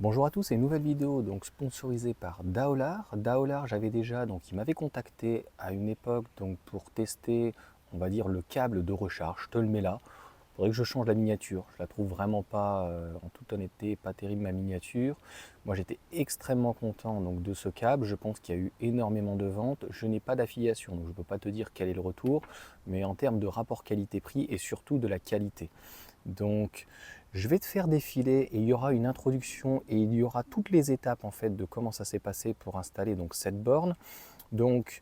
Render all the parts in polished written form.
Bonjour à tous, et une nouvelle vidéo donc sponsorisée par Daolar. Daolar, j'avais déjà il m'avait contacté à une époque donc pour tester, on va dire, le câble de recharge. Je te le mets là. Il faudrait que je change la miniature. Je la trouve vraiment pas, en toute honnêteté, pas terrible ma miniature. Moi, j'étais extrêmement content donc de ce câble. Je pense qu'il y a eu énormément de ventes. Je n'ai pas d'affiliation, donc je ne peux pas te dire quel est le retour, mais en termes de rapport qualité-prix et surtout de la qualité. Donc, je vais te faire défiler et il y aura une introduction et il y aura toutes les étapes en fait de comment ça s'est passé pour installer donc cette borne. Donc,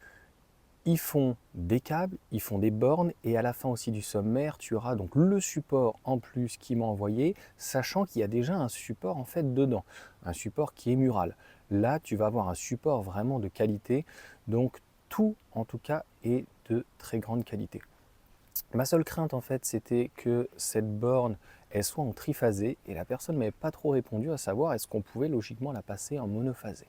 ils font des câbles, ils font des bornes et à la fin aussi du sommaire, tu auras donc le support en plus qu'ils m'ont envoyé, sachant qu'il y a déjà un support en fait dedans, un support qui est mural. Là, tu vas avoir un support vraiment de qualité, donc tout en tout cas est de très grande qualité. Ma seule crainte en fait, c'était que cette borne elle soit en triphasé et la personne ne m'avait pas trop répondu à savoir est-ce qu'on pouvait logiquement la passer en monophasé.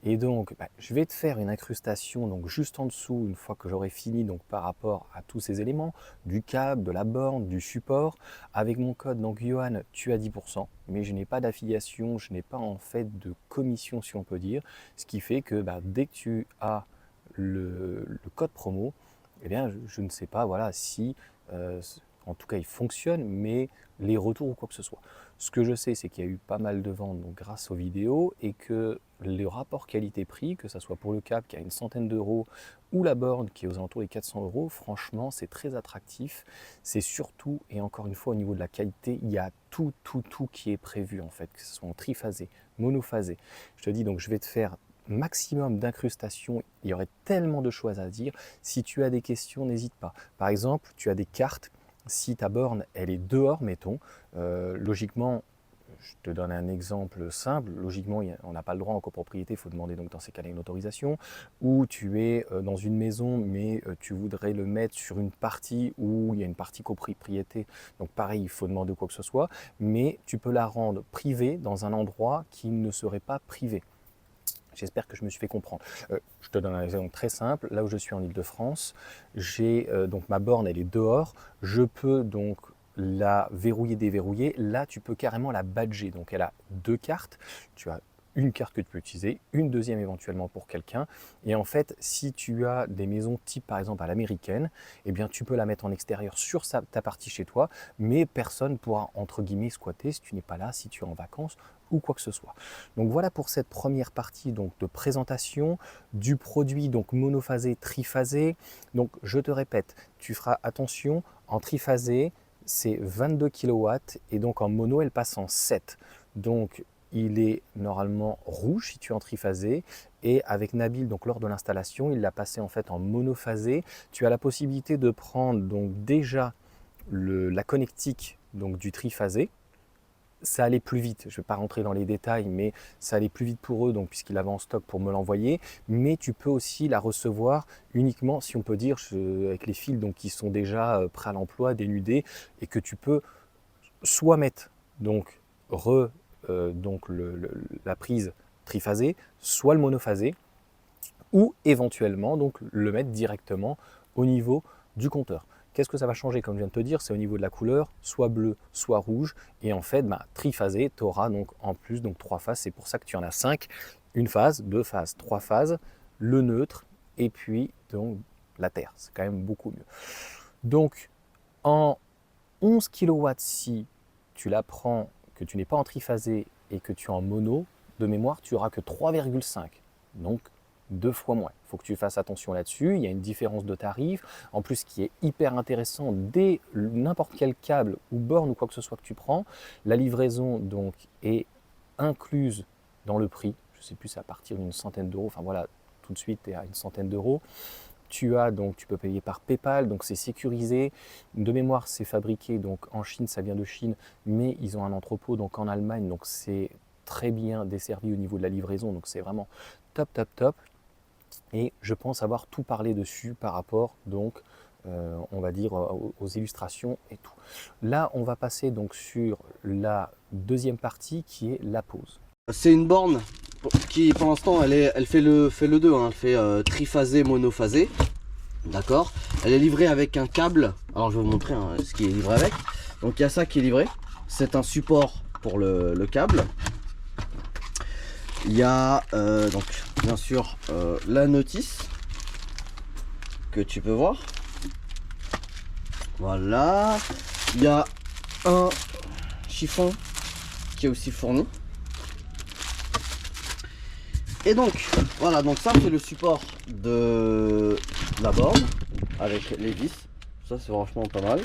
Et donc je vais te faire une incrustation donc juste en dessous une fois que j'aurai fini donc par rapport à tous ces éléments, du câble, de la borne, du support. Avec mon code donc Johan, tu as 10%, mais je n'ai pas d'affiliation, je n'ai pas en fait de commission si on peut dire, ce qui fait que dès que tu as le code promo, eh bien, je ne sais pas voilà, si, en tout cas, il fonctionne, mais les retours ou quoi que ce soit. Ce que je sais, c'est qu'il y a eu pas mal de ventes donc, grâce aux vidéos et que le rapport qualité-prix, que ce soit pour le câble qui a une centaine d'euros ou la borne qui est aux alentours des 400 euros, franchement, c'est très attractif. C'est surtout, et encore une fois, au niveau de la qualité, il y a tout qui est prévu en fait, que ce soit en triphasé, monophasé. Je te dis donc, je vais te faire maximum d'incrustation, il y aurait tellement de choses à dire. Si tu as des questions, n'hésite pas. Par exemple, tu as des cartes, si ta borne elle est dehors, mettons, logiquement, je te donne un exemple simple, logiquement on n'a pas le droit en copropriété, il faut demander donc dans ces cas-là une autorisation, ou tu es dans une maison mais tu voudrais le mettre sur une partie où il y a une partie copropriété, donc pareil il faut demander quoi que ce soit, mais tu peux la rendre privée dans un endroit qui ne serait pas privé. J'espère que je me suis fait comprendre. Je te donne un exemple très simple. Là où je suis en Île-de-France, j'ai donc ma borne, elle est dehors. Je peux donc la verrouiller, déverrouiller. Là, tu peux carrément la badger. Donc, elle a deux cartes. Tu as une carte que tu peux utiliser, une deuxième éventuellement pour quelqu'un. Et en fait, si tu as des maisons type par exemple à l'américaine, eh bien tu peux la mettre en extérieur sur ta partie chez toi, mais personne ne pourra entre guillemets squatter si tu n'es pas là, si tu es en vacances ou quoi que ce soit. Donc voilà pour cette première partie donc, de présentation du produit donc monophasé, triphasé. Donc je te répète, tu feras attention, en triphasé, c'est 22 kW et donc en mono, elle passe en 7. Donc il est normalement rouge si tu es en triphasé et avec Nabil donc lors de l'installation il l'a passé en fait en monophasé. Tu as la possibilité de prendre donc déjà la connectique donc du triphasé. Ça allait plus vite, je ne vais pas rentrer dans les détails, mais ça allait plus vite pour eux donc puisqu'il avait en stock pour me l'envoyer. Mais tu peux aussi la recevoir uniquement, si on peut dire, avec les fils donc, qui sont déjà prêts à l'emploi, dénudés, et que tu peux soit mettre donc, la prise triphasée, soit le monophasé, ou éventuellement donc, le mettre directement au niveau du compteur. Qu'est-ce que ça va changer? Comme je viens de te dire, c'est au niveau de la couleur, soit bleu, soit rouge. Et en fait, triphasé, tu auras donc en plus donc 3 phases. C'est pour ça que tu en as 5. Une phase, 2 phases, 3 phases, le neutre et puis donc la terre. C'est quand même beaucoup mieux. Donc en 11 kW, si tu la prends, que tu n'es pas en triphasé et que tu es en mono, de mémoire, tu n'auras que 3,5. Donc 2 fois moins. Il faut que tu fasses attention là-dessus. Il y a une différence de tarif. En plus, ce qui est hyper intéressant, dès n'importe quel câble ou borne ou quoi que ce soit que tu prends, la livraison donc est incluse dans le prix. Je ne sais plus, c'est à partir d'une centaine d'euros. Enfin voilà, tout de suite, tu es à une centaine d'euros. Tu peux payer par PayPal, donc c'est sécurisé. De mémoire, c'est fabriqué donc en Chine, ça vient de Chine, mais ils ont un entrepôt donc en Allemagne, donc c'est très bien desservi au niveau de la livraison, donc c'est vraiment top. Et je pense avoir tout parlé dessus par rapport donc on va dire aux illustrations et tout. Là, on va passer donc sur la deuxième partie qui est la pose. C'est une borne qui pour l'instant elle fait le 2, hein. Elle fait triphasé, monophasé. D'accord. Elle est livrée avec un câble. Alors je vais vous montrer ce qui est livré avec. Donc il y a ça qui est livré. C'est un support pour le câble. Il y a donc bien sûr la notice que tu peux voir. Voilà. Il y a un chiffon qui est aussi fourni. Et donc voilà, donc ça c'est le support de la borne avec les vis. Ça c'est franchement pas mal.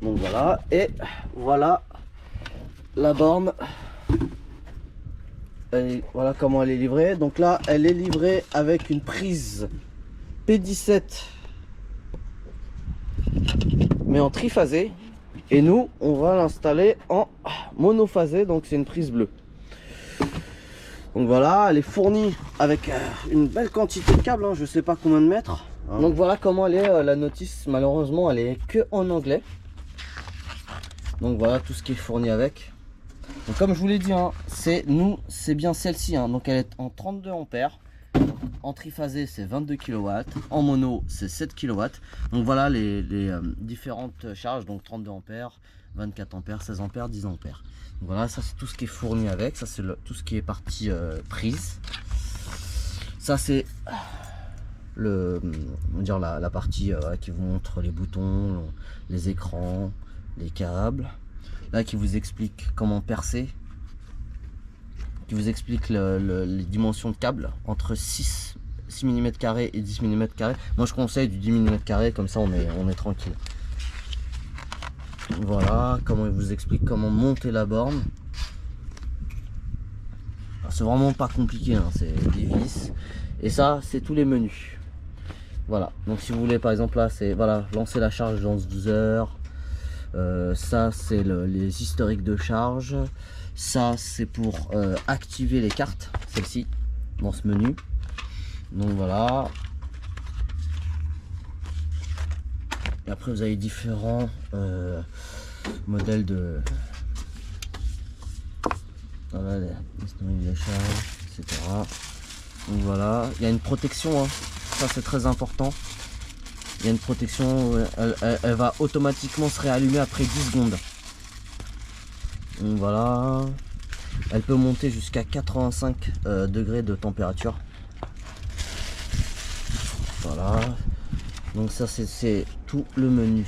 Donc voilà, et voilà la borne. Voilà comment elle est livrée. Donc là elle est livrée avec une prise P17 mais en triphasé, et nous on va l'installer en monophasé, donc c'est une prise bleue. Donc voilà, elle est fournie avec une belle quantité de câbles, hein, je sais pas combien de mètres. Donc voilà comment elle est, la notice. Malheureusement elle est que en anglais. Donc voilà tout ce qui est fourni avec. Donc comme je vous l'ai dit, hein, c'est bien celle-ci, hein. Donc elle est en 32 ampères. En triphasé c'est 22 kW, en mono c'est 7 kW. Donc voilà les différentes charges, donc 32 ampères, 24 ampères, 16 ampères, 10 ampères. Donc voilà, ça c'est tout ce qui est fourni avec, ça c'est tout ce qui est partie prise. Ça c'est la partie qui vous montre les boutons, les écrans, les câbles. Là qui vous explique comment percer, qui vous explique les dimensions de câble entre 6 mm et 10 mm. Moi je conseille du 10 mm, comme ça on est tranquille. Voilà comment il vous explique comment monter la borne. C'est vraiment pas compliqué, hein, c'est des vis. Et ça c'est tous les menus. Voilà, donc si vous voulez par exemple là c'est voilà, lancer la charge dans 12 heures. Ça c'est les historiques de charge. Ça c'est pour activer les cartes, celle-ci, dans ce menu. Donc voilà. Et après vous avez différents modèles de... Voilà, les historiques de charge, etc. Donc voilà, il y a une protection, hein. Ça c'est très important. Il y a une protection, elle va automatiquement se réallumer après 10 secondes. Donc voilà, elle peut monter jusqu'à 85 degrés de température. Voilà, donc ça c'est tout le menu.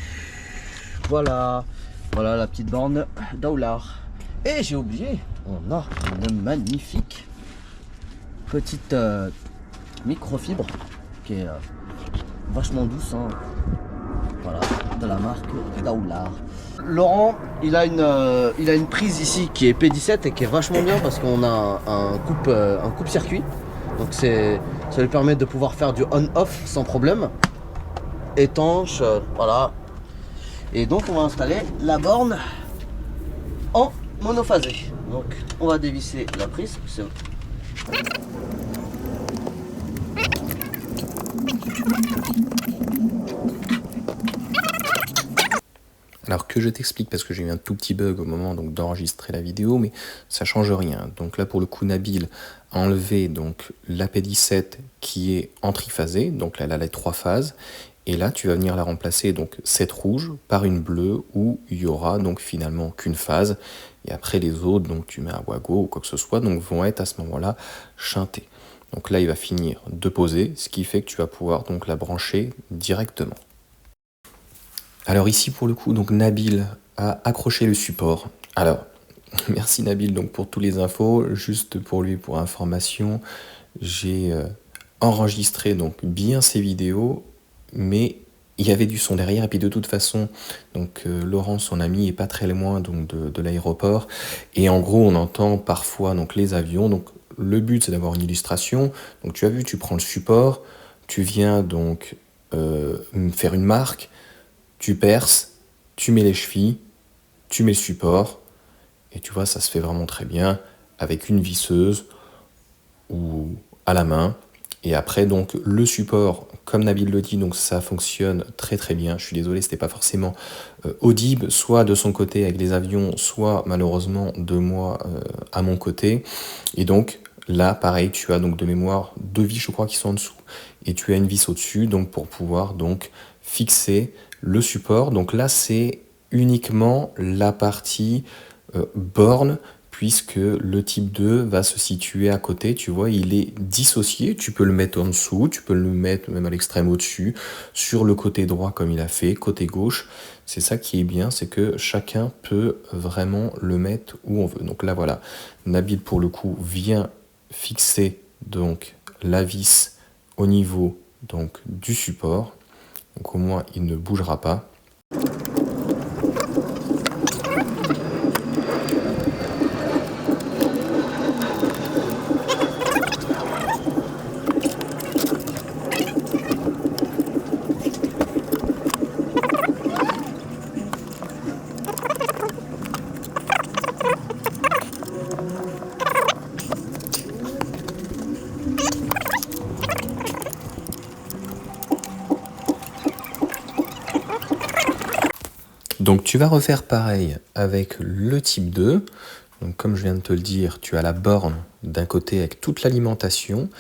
Voilà, voilà la petite borne Daolar. Et j'ai oublié, on a une magnifique petite microfibre qui est vachement douce, hein. Voilà, de la marque Daolar. Laurent, il a une prise ici qui est P17 et qui est vachement bien parce qu'on a un coupe-circuit. Donc ça lui permet de pouvoir faire du on-off sans problème. Étanche, voilà. Et donc on va installer la borne en monophasé. Donc on va dévisser la prise. Alors que je t'explique, parce que j'ai eu un tout petit bug au moment donc d'enregistrer la vidéo, mais ça change rien. Donc là pour le coup Nabil a enlevé donc la P17 qui est en triphasé, donc là elle a les 3 phases, et là tu vas venir la remplacer donc cette rouge par une bleue où il y aura donc finalement qu'une phase, et après les autres donc tu mets un Wago ou quoi que ce soit, donc vont être à ce moment-là chantés. Donc là il va finir de poser, ce qui fait que tu vas pouvoir donc la brancher directement. Alors ici pour le coup, donc Nabil a accroché le support. Alors, merci Nabil donc pour toutes les infos. Juste pour lui, pour information, j'ai enregistré donc bien ces vidéos, mais il y avait du son derrière. Et puis de toute façon, donc Laurent, son ami, est pas très loin donc de l'aéroport. Et en gros, on entend parfois donc les avions. Donc le but c'est d'avoir une illustration. Donc tu as vu, tu prends le support, tu viens donc faire une marque. Tu perces, tu mets les chevilles, tu mets le support, et tu vois, ça se fait vraiment très bien avec une visseuse ou à la main. Et après, donc, le support, comme Nabil le dit, donc ça fonctionne très très bien. Je suis désolé, c'était pas forcément audible, soit de son côté avec les avions, soit malheureusement de moi à mon côté. Et donc, là, pareil, tu as donc de mémoire 2 vis, je crois, qui sont en dessous, et tu as une vis au-dessus, donc pour pouvoir donc fixer le support. Donc là c'est uniquement la partie borne, puisque le type 2 va se situer à côté, tu vois, il est dissocié, tu peux le mettre en dessous, tu peux le mettre même à l'extrême au-dessus, sur le côté droit comme il a fait, côté gauche. C'est ça qui est bien, c'est que chacun peut vraiment le mettre où on veut. Donc là voilà, Nabil pour le coup vient fixer donc la vis au niveau donc du support, donc au moins il ne bougera pas. Donc tu vas refaire pareil avec le type 2. Donc comme je viens de te le dire, tu as la borne d'un côté avec toute l'alimentation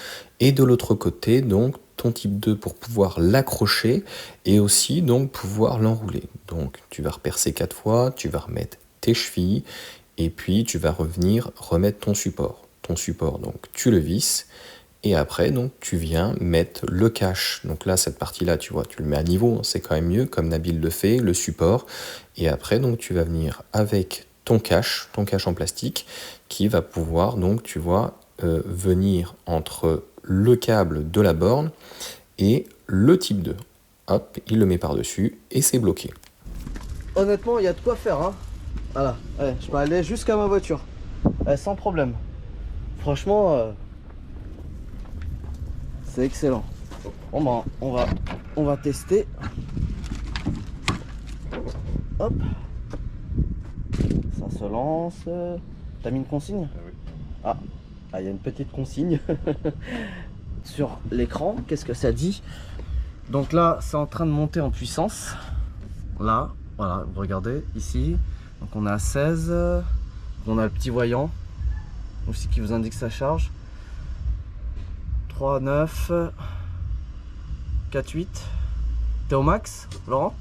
et de l'autre côté donc ton type 2 pour pouvoir l'accrocher et aussi donc pouvoir l'enrouler. Donc tu vas repercer 4 fois, tu vas remettre tes chevilles et puis tu vas revenir remettre ton support. Ton support donc tu le visses. Et après, donc, tu viens mettre le cache. Donc là, cette partie-là, tu vois, tu le mets à niveau, c'est quand même mieux, comme Nabil le fait, le support. Et après, donc, tu vas venir avec ton cache en plastique, qui va pouvoir, donc, tu vois, venir entre le câble de la borne et le type 2. Hop, il le met par-dessus et c'est bloqué. Honnêtement, il y a de quoi faire, hein. Voilà, ouais, je peux aller jusqu'à ma voiture, sans problème. Franchement, c'est excellent. Bon ben, on va tester. Hop. Ça se lance. T'as mis une consigne? Oui. Ah, il y a une petite consigne sur l'écran. Qu'est-ce que ça dit? Donc là, c'est en train de monter en puissance. Là, voilà, vous regardez ici. Donc on est à 16. On a le petit voyant aussi qui vous indique sa charge. 3, 9, 4, 8. T'es au max, Laurent?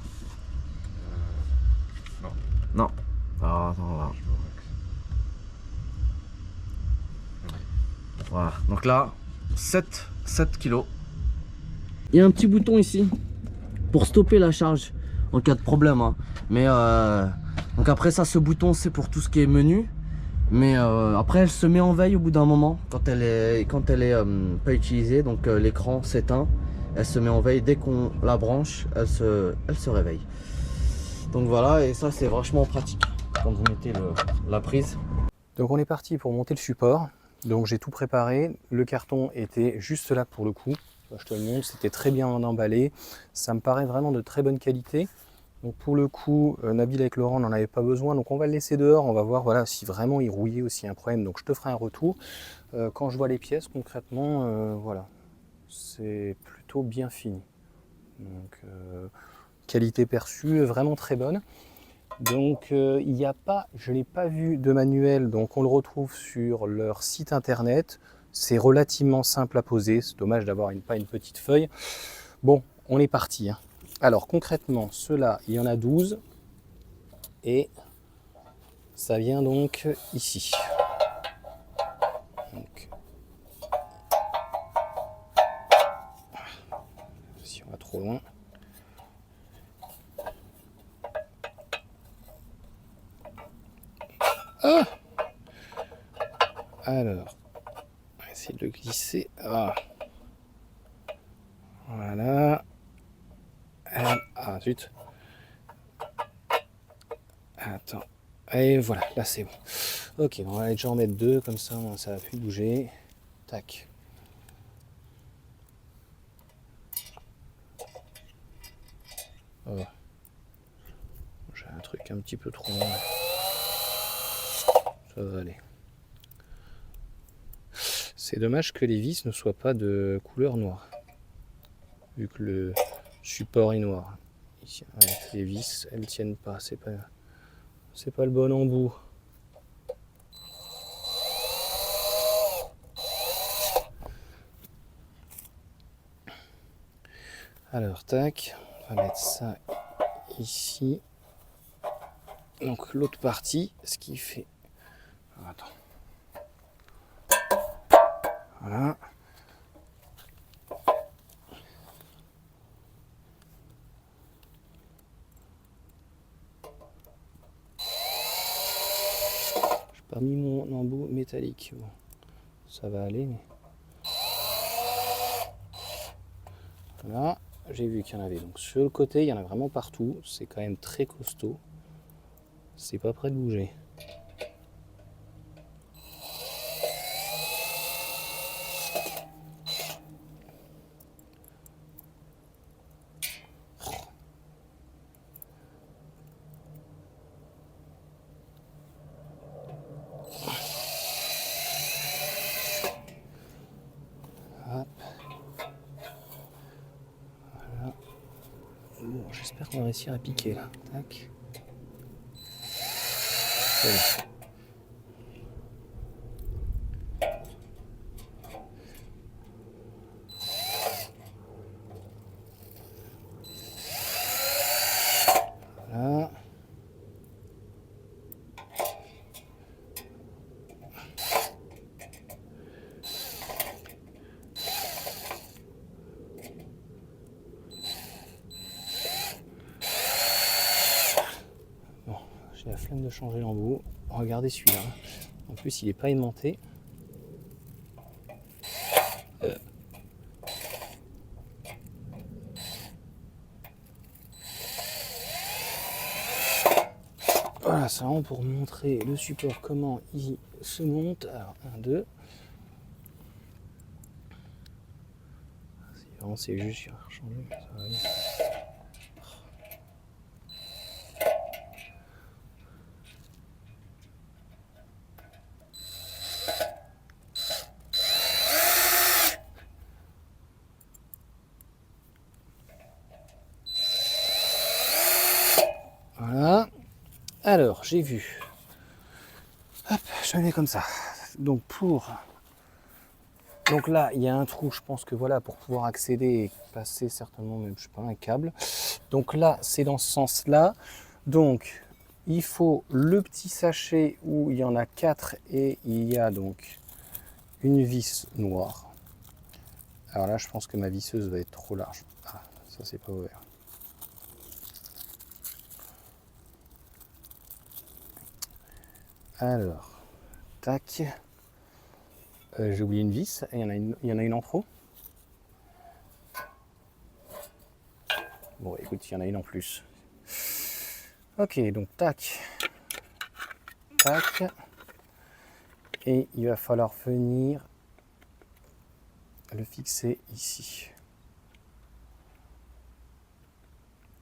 Non. Non. Ah, attends, là. Voilà, donc là, 7 kilos. Il y a un petit bouton ici pour stopper la charge en cas de problème, hein. Mais donc après ça, ce bouton c'est pour tout ce qui est menu. Mais après elle se met en veille au bout d'un moment quand elle est pas utilisée. Donc l'écran s'éteint, elle se met en veille. Dès qu'on la branche, elle se réveille. Donc voilà, et ça c'est vachement pratique quand vous mettez la prise. Donc on est parti pour monter le support. Donc j'ai tout préparé, le carton était juste là pour le coup, je te le montre, c'était très bien emballé, ça me paraît vraiment de très bonne qualité. Donc pour le coup, Nabil avec Laurent n'en avait pas besoin, donc on va le laisser dehors, on va voir voilà, si vraiment il rouillait ou s'il y a un problème, donc je te ferai un retour. Quand je vois les pièces concrètement, voilà, c'est plutôt bien fini. Donc qualité perçue, vraiment très bonne. Donc il n'y a pas, je n'ai pas vu de manuel, donc on le retrouve sur leur site internet. C'est relativement simple à poser, c'est dommage d'avoir pas une petite feuille. Bon, on est parti, hein. Alors concrètement, ceux-là, il y en a 12 et ça vient donc ici. Donc, si on va trop loin. Ah, alors, on va essayer de le glisser. Ah. Voilà. Ah, zut. Attends. Et voilà, là c'est bon. Ok, on va déjà en mettre deux, comme ça ça va plus bouger. Tac. Oh. J'ai un truc un petit peu trop long. Ça va aller. C'est dommage que les vis ne soient pas de couleur noire. Vu que le support est noir. Ici, ouais, les vis, elles tiennent pas. C'est pas le bon embout. Alors, tac. On va mettre ça ici. Donc l'autre partie, ce qui fait... Attends. Voilà. J'ai pas mis mon embout métallique. Bon, ça va aller. Mais... Voilà. J'ai vu qu'il y en avait. Donc sur le côté, il y en a vraiment partout. C'est quand même très costaud. C'est pas prêt de bouger. Hop. Voilà. Bon, j'espère qu'on va réussir à piquer là. Tac. Voilà. Voilà. Bon, j'ai la flemme de changer l'embout. Regardez celui-là. En plus, il n'est pas aimanté. Voilà, c'est vraiment pour montrer le support, comment il se monte. Alors, 1, 2. C'est juste, je vais changer. Ça va aller. Voilà. Alors, j'ai vu. Hop, je mets comme ça. Donc donc là, il y a un trou, je pense que voilà, pour pouvoir accéder et passer certainement même, je sais pas, un câble. Donc là, c'est dans ce sens-là. Donc, il faut le petit sachet où il y en a 4 et il y a donc une vis noire. Alors là, je pense que ma visseuse va être trop large. Ah, ça c'est pas ouvert. Alors, tac. J'ai oublié une vis. Il y en a une en trop. Bon, écoute, il y en a une en plus. Ok, donc tac. Tac. Et il va falloir venir le fixer ici.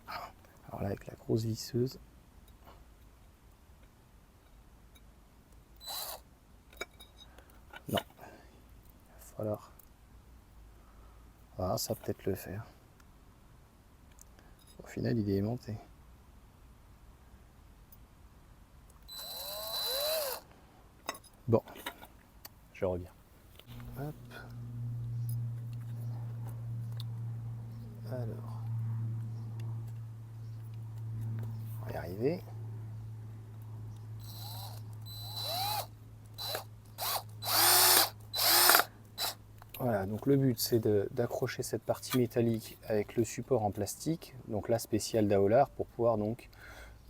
Alors là, avec la grosse visseuse. Non. Il va falloir... Ah, ça va peut-être le faire. Au final, il est aimanté. Bon, je reviens. Hop. Alors, on va y arriver. Voilà, donc le but c'est d'accrocher cette partie métallique avec le support en plastique, donc la spéciale Daolar, pour pouvoir donc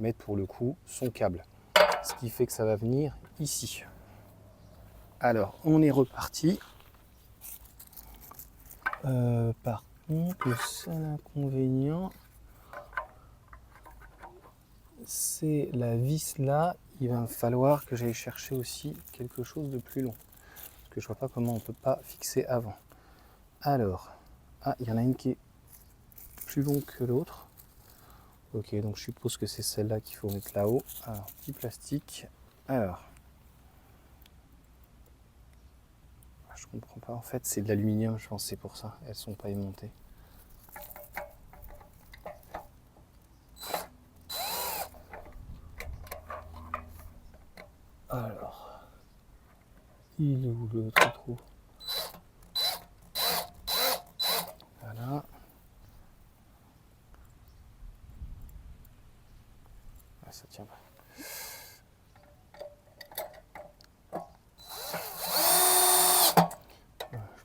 mettre pour le coup son câble. Ce qui fait que ça va venir ici. Alors, on est reparti. Par contre, le seul inconvénient, c'est la vis là. Il va falloir que j'aille chercher aussi quelque chose de plus long. Parce que je vois pas comment on peut pas fixer avant. Alors, ah, il y en a une qui est plus longue que l'autre. Ok, donc je suppose que c'est celle-là qu'il faut mettre là-haut. Alors, petit plastique. Alors, je comprends pas. En fait, c'est de l'aluminium, je pense, c'est pour ça. Elles sont pas aimantées. Alors, il est où l'autre trou? Voilà. Ah, ça tient pas.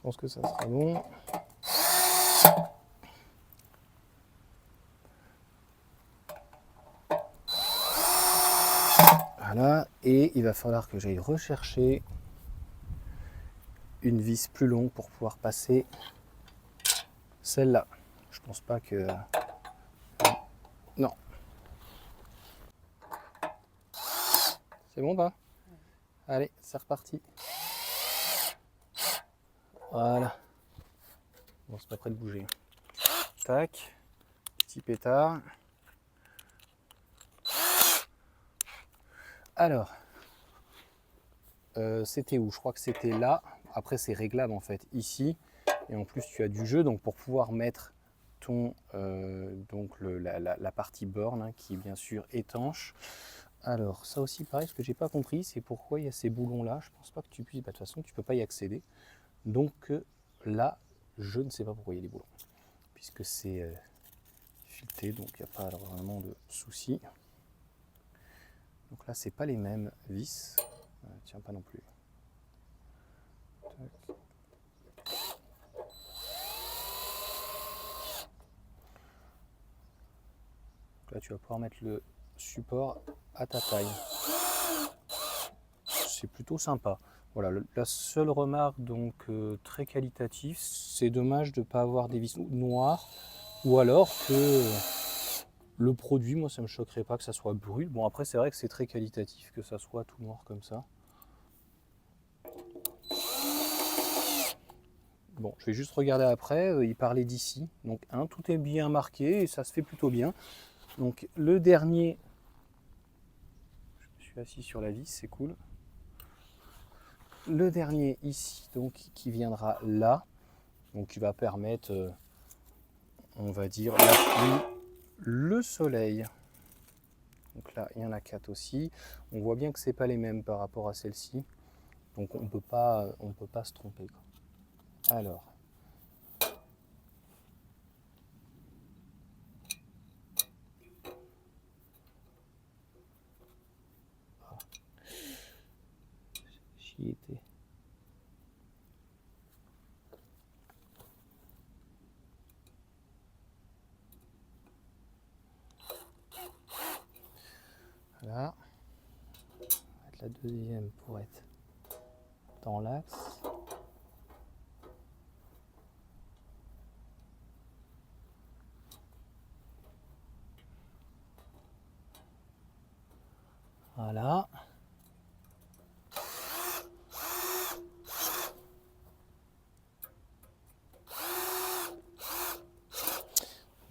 pense que ça sera bon. Voilà, et il va falloir que j'aille rechercher une vis plus longue pour pouvoir passer celle-là. Je pense pas que... Non. C'est bon pas? Allez, c'est reparti. Voilà. Bon, c'est pas prêt de bouger. Tac. Petit pétard. Alors, c'était où? Je crois que c'était là. Après, c'est réglable en fait ici. Et en plus, tu as du jeu. Donc, pour pouvoir mettre ton la partie borne, hein, qui est bien sûr étanche. Alors, ça aussi, pareil, ce que j'ai pas compris, c'est pourquoi il y a ces boulons-là. Je pense pas que tu puisses. Bah, de toute façon, tu peux pas y accéder. Donc là, je ne sais pas pourquoi il y a des boulons. Puisque c'est fileté, donc il n'y a pas vraiment de souci. Donc là, c'est pas les mêmes vis. Tiens, pas non plus. Tac. Là, tu vas pouvoir mettre le support à ta taille. C'est plutôt sympa. Voilà, la seule remarque, donc très qualitative, c'est dommage de ne pas avoir des vis noires, ou alors que le produit, moi ça me choquerait pas que ça soit brut. Bon, après c'est vrai que c'est très qualitatif que ça soit tout noir comme ça. Bon, je vais juste regarder après, il parlait d'ici, donc tout est bien marqué et ça se fait plutôt bien. Donc le dernier, je me suis assis sur la vis, c'est cool. Le dernier ici, donc qui viendra là, donc qui va permettre, on va dire, la pluie, le soleil. Donc là, il y en a 4 aussi. On voit bien que c'est pas les mêmes par rapport à celle-ci, donc on peut pas se tromper, quoi. Alors. J'y étais. Voilà. On va mettre la deuxième pour être dans l'axe. Voilà.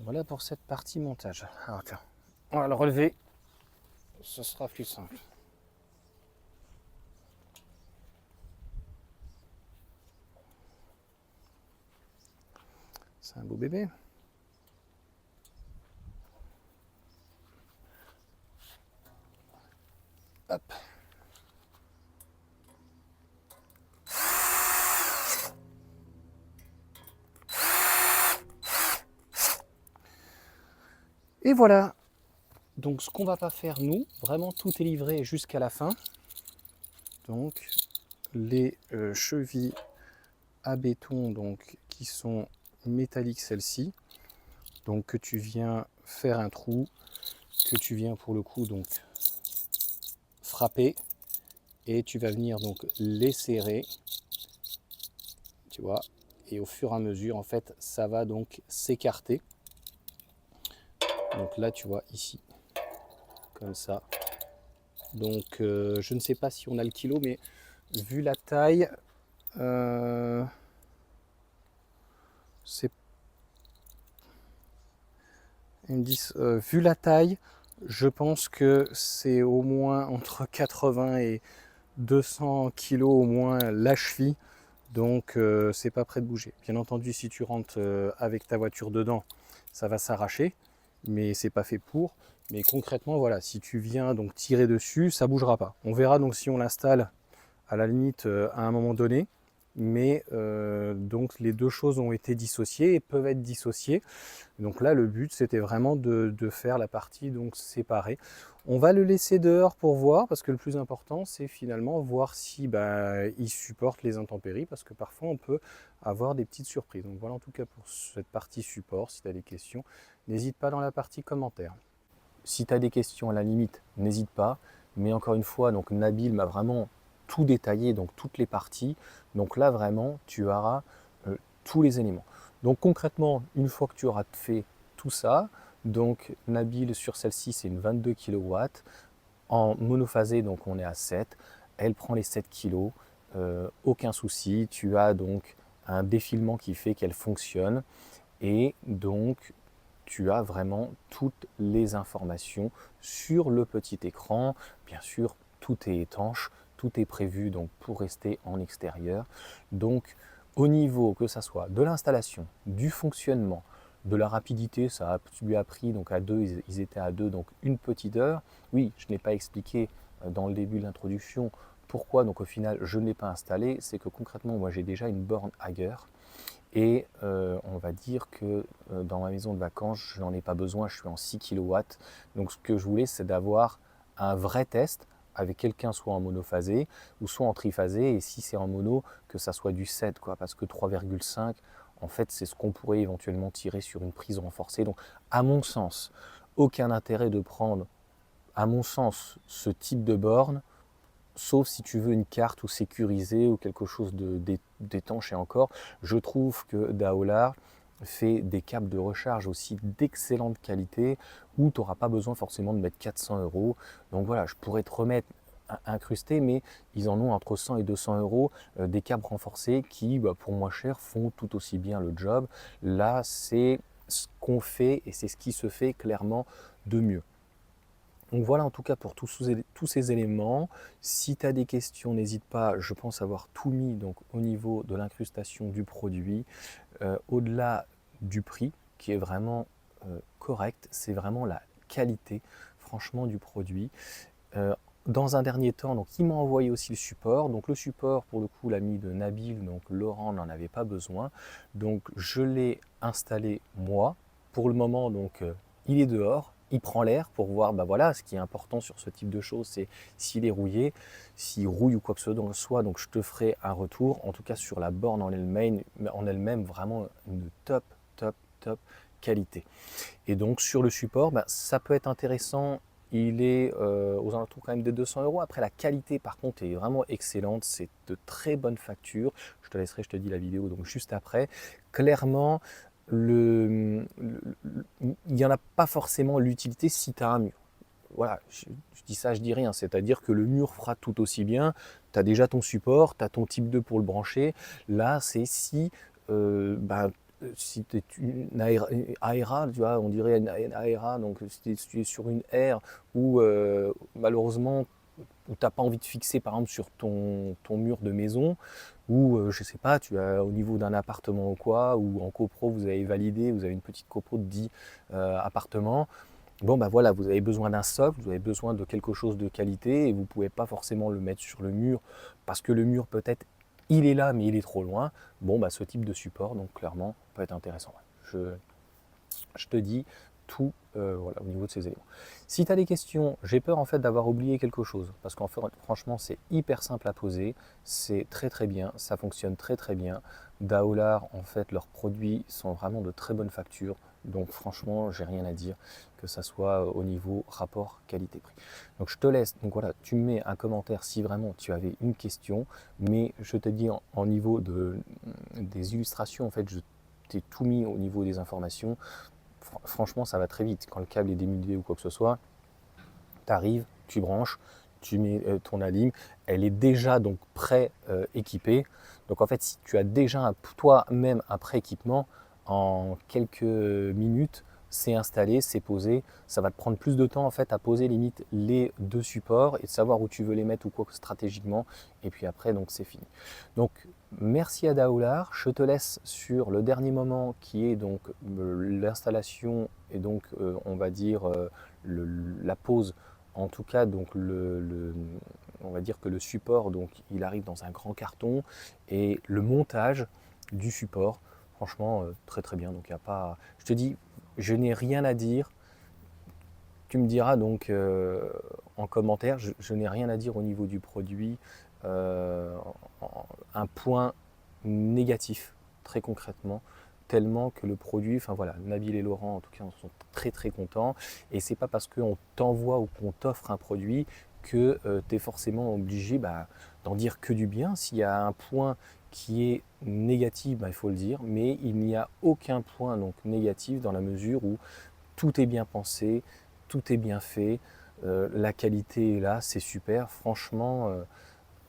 Voilà pour cette partie montage. Alors tiens, on va le relever, ce sera plus simple. C'est un beau bébé. Hop. Et voilà. Donc ce qu'on va pas faire nous, vraiment tout est livré jusqu'à la fin. Donc les chevilles à béton, donc qui sont métalliques, celles-ci, donc que tu viens faire un trou, que tu viens pour le coup donc frapper, et tu vas venir donc les serrer, tu vois, et au fur et à mesure en fait ça va donc s'écarter. Donc là tu vois ici comme ça. Donc je ne sais pas si on a le kilo, mais vu la taille, c'est, ils me disent, vu la taille, je pense que c'est au moins entre 80 et 200 kg au moins la cheville. Donc c'est pas prêt de bouger. Bien entendu, si tu rentres avec ta voiture dedans, ça va s'arracher, mais c'est pas fait pour. Mais concrètement, voilà, si tu viens donc tirer dessus, ça bougera pas. On verra donc si on l'installe à la limite à un moment donné, mais donc les deux choses ont été dissociées et peuvent être dissociées. Donc là, le but, c'était vraiment de faire la partie donc séparée. On va le laisser dehors pour voir, parce que le plus important, c'est finalement voir si il supporte les intempéries, parce que parfois, on peut avoir des petites surprises. Donc voilà en tout cas pour cette partie support. Si tu as des questions, n'hésite pas dans la partie commentaires. Si tu as des questions à la limite, n'hésite pas. Mais encore une fois, donc Nabil m'a vraiment tout détaillé, donc toutes les parties. Donc là, vraiment, tu auras tous les éléments. Donc concrètement, une fois que tu auras fait tout ça, donc Nabil sur celle-ci, c'est une 22 kW. En monophasé, donc on est à 7. Elle prend les 7 kg. Aucun souci. Tu as donc un défilement qui fait qu'elle fonctionne. Et donc, tu as vraiment toutes les informations sur le petit écran. Bien sûr, tout est étanche, tout est prévu donc pour rester en extérieur. Donc, au niveau que ça soit de l'installation, du fonctionnement, de la rapidité, tu lui as pris donc à deux, ils étaient à deux, donc une petite heure. Oui, je n'ai pas expliqué dans le début de l'introduction pourquoi donc au final je ne l'ai pas installé. C'est que concrètement, moi j'ai déjà une borne ailleurs. Et on va dire que dans ma maison de vacances, je n'en ai pas besoin, je suis en 6 kW. Donc ce que je voulais, c'est d'avoir un vrai test avec quelqu'un soit en monophasé ou soit en triphasé. Et si c'est en mono, que ça soit du 7, quoi, parce que 3,5, en fait, c'est ce qu'on pourrait éventuellement tirer sur une prise renforcée. Donc à mon sens, aucun intérêt de prendre, à mon sens, ce type de borne, sauf si tu veux une carte ou sécurisée ou quelque chose d'étanche. Et encore, je trouve que Daolar fait des câbles de recharge aussi d'excellente qualité où tu n'auras pas besoin forcément de mettre 400 euros. Donc voilà, je pourrais te remettre incrusté, mais ils en ont entre 100 et 200 euros des câbles renforcés qui, pour moins cher, font tout aussi bien le job. Là, c'est ce qu'on fait et c'est ce qui se fait clairement de mieux. Donc voilà en tout cas pour tous ces éléments. Si tu as des questions, n'hésite pas, je pense avoir tout mis donc, au niveau de l'incrustation du produit. Au-delà du prix, qui est vraiment correct, c'est vraiment la qualité franchement du produit. Dans un dernier temps, donc, il m'a envoyé aussi le support. Donc le support, pour le coup, l'ami de Nabil, donc Laurent n'en avait pas besoin. Donc je l'ai installé moi. Pour le moment, donc il est dehors. Il prend l'air pour voir, voilà, ce qui est important sur ce type de choses, c'est s'il est rouillé, s'il rouille ou quoi que ce soit. Donc je te ferai un retour. En tout cas sur la borne en elle-même, vraiment une top qualité. Et donc sur le support, ça peut être intéressant. Il est aux alentours quand même des 200 euros. Après, la qualité, par contre, est vraiment excellente. C'est de très bonnes factures. Je te laisserai, je te dis la vidéo donc juste après. Clairement, il n'y en a pas forcément l'utilité si tu as un mur. Voilà, je dis ça, je dis rien. C'est-à-dire que le mur fera tout aussi bien. Tu as déjà ton support, tu as ton type 2 pour le brancher. Là, c'est si si tu es une AERA, tu vois, on dirait une AERA, donc si tu es sur une aire où malheureusement où tu n'as pas envie de fixer par exemple sur ton mur de maison, ou je sais pas, tu as au niveau d'un appartement ou quoi, ou en copro vous avez validé, vous avez une petite copro de 10 appartements. Bon voilà, vous avez besoin d'un socle, vous avez besoin de quelque chose de qualité et vous ne pouvez pas forcément le mettre sur le mur parce que le mur peut-être il est là mais il est trop loin. Ce type de support donc clairement peut être intéressant. Je te dis tout au niveau de ces éléments. Si tu as des questions, j'ai peur en fait d'avoir oublié quelque chose parce qu'en fait franchement c'est hyper simple à poser, c'est très bien, ça fonctionne très bien. Daolar en fait leurs produits sont vraiment de très bonne facture. Donc franchement, j'ai rien à dire, que ça soit au niveau rapport qualité-prix. Donc je te laisse, donc voilà, tu me mets un commentaire si vraiment tu avais une question, mais je te dis en niveau des illustrations, en fait, je t'ai tout mis au niveau des informations. Franchement, ça va très vite. Quand le câble est dénudé ou quoi que ce soit, tu arrives, tu branches, tu mets ton alim, elle est déjà donc pré-équipée. Donc en fait, si tu as déjà toi-même un pré-équipement, en quelques minutes, c'est installé, c'est posé. Ça va te prendre plus de temps en fait à poser limite les deux supports et de savoir où tu veux les mettre ou quoi stratégiquement. Et puis après, donc c'est fini. Donc merci à Daolar. Je te laisse sur le dernier moment qui est donc l'installation et donc on va dire la pose. En tout cas, donc on va dire que le support, donc il arrive dans un grand carton et le montage du support, franchement, très très bien. Donc il y a pas, je te dis, je n'ai rien à dire. Tu me diras donc en commentaire, je n'ai rien à dire au niveau du produit. Euh, un point négatif, très concrètement, tellement que le produit, enfin voilà, Nabil et Laurent en tout cas en sont très très contents. Et c'est pas parce qu'on t'envoie ou qu'on t'offre un produit que tu es forcément obligé d'en dire que du bien. S'il y a un point qui est négatif, il faut le dire, mais il n'y a aucun point donc négatif dans la mesure où tout est bien pensé, tout est bien fait, la qualité est là, c'est super. Franchement,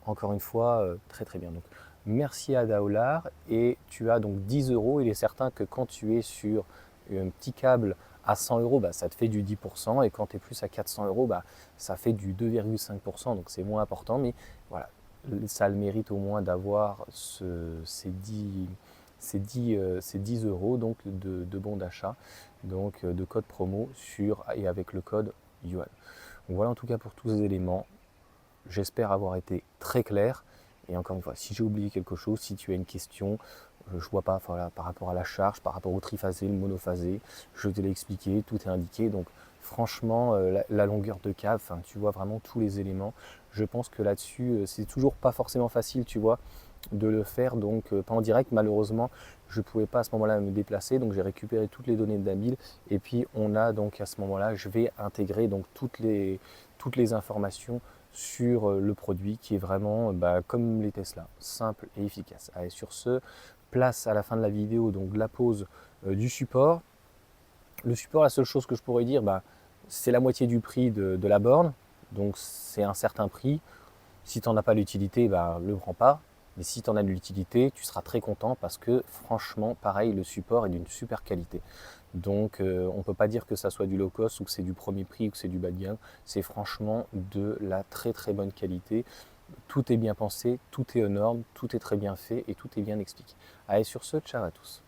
encore une fois, très très bien. Donc, merci à Daolar et tu as donc 10 euros. Il est certain que quand tu es sur un petit câble à 100 euros, ça te fait du 10% et quand tu es plus à 400 euros, ça fait du 2,5%. Donc c'est moins important, mais voilà, ça a le mérite au moins d'avoir ces 10 euros donc de bons d'achat, donc de code promo et avec le code Yuan. Donc voilà en tout cas pour tous ces éléments. J'espère avoir été très clair. Et encore une fois, si j'ai oublié quelque chose, si tu as une question, je ne vois pas voilà, par rapport à la charge, par rapport au triphasé, le monophasé, je te l'ai expliqué, tout est indiqué. Donc franchement, la longueur de câble, tu vois vraiment tous les éléments. Je pense que là-dessus, c'est toujours pas forcément facile, tu vois, de le faire. Donc pas en direct, malheureusement, je ne pouvais pas à ce moment-là me déplacer. Donc j'ai récupéré toutes les données de Nabil. Et puis on a donc à ce moment-là, je vais intégrer donc toutes les informations sur le produit qui est vraiment comme les Tesla, simple et efficace. Allez, sur ce, place à la fin de la vidéo, donc la pose du support. Le support, la seule chose que je pourrais dire, c'est la moitié du prix de la borne, donc c'est un certain prix. Si tu n'en as pas l'utilité, ne le prends pas. Mais si tu en as de l'utilité, tu seras très content parce que franchement, pareil, le support est d'une super qualité. Donc on ne peut pas dire que ça soit du low cost ou que c'est du premier prix ou que c'est du bas de gamme. C'est franchement de la très très bonne qualité. Tout est bien pensé, tout est aux normes, tout est très bien fait et tout est bien expliqué. Allez, sur ce, ciao à tous.